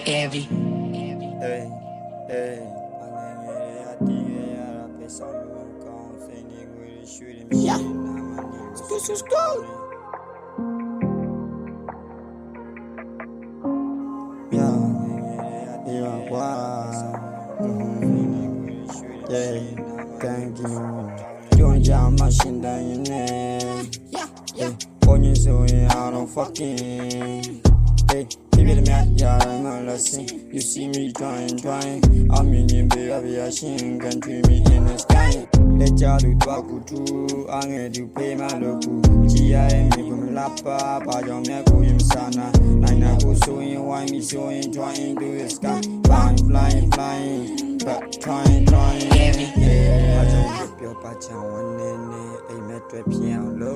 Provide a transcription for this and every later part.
Every. Hey, hey, Yeah. Let's go. Yeah, thank you. Don't jam machine down your name. Yeah. On you so I don't fucking. Hey, give it a minute, I'm a lesson. You see me trying. I'm in your baby, I sing, can treat me in the sky. Let ya do too, I'm gonna do pay my local. GI, me from Lapa, Bajon, Mako, Sana. I go so in, why me so in, trying to the sky. Flying, but trying. Yeah, I don't get your patch on one day, a metro piano.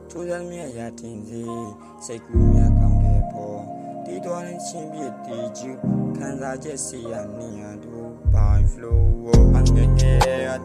To tell me a yatin, say, me a come there, poor. Did one in Chimby, did you? Can I just see a near do by flow? I'm the air,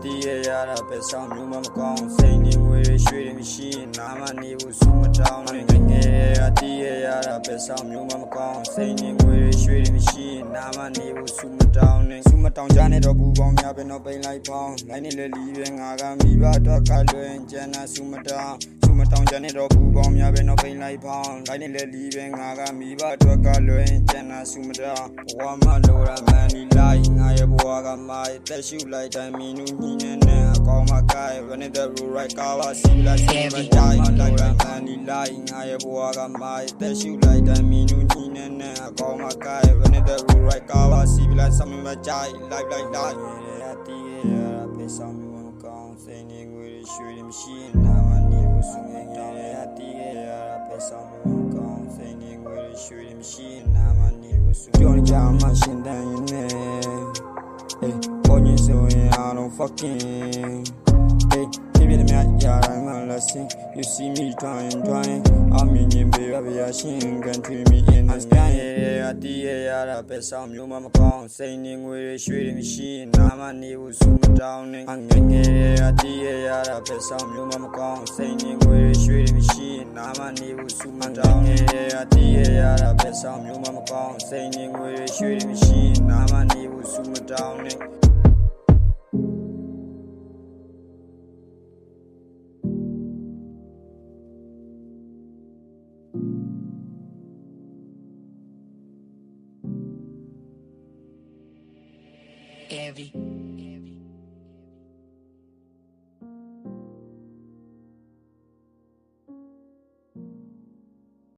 best some human con, saying we're a shooting machine. I'm a new super down. I'm the air, best some human con, saying we're a shooting machine. I'm a new super down. Sumatown Janet or Boom, you have no pain like pound. I need a living, I got me about a color and Jenna Sumatown. Sumatown Janet or Boom, you have no pain like pound. I need a living, I got me about a color and Jenna Sumatown. One man, Laura, man, lying. I have walked my test you like I mean, I call my guy when it the right car. I see like every time, Laura, man, lying. I have walked my test you like I mean, I call my guy when it the right car. I see like something my child, like that. I pay some you count, saying we're shooting machine. Now I need to swing down. I pay some you count, saying we're shooting machine. Now I need to swing down. Machine down your neck. Hey, on you so I don't fucking. Hey, give it a minute, I'm a lesson. You see me trying. I'm in your baby, I sing, can treat me in the sky. I pay some you mama con, saying we're a shooting machine. I'm a new super down. I'm I pay some you mama con, saying we're a shooting machine. I'm a new super down. I pay some you mama con, saying we're a shooting machine. I'm a new super down. Every.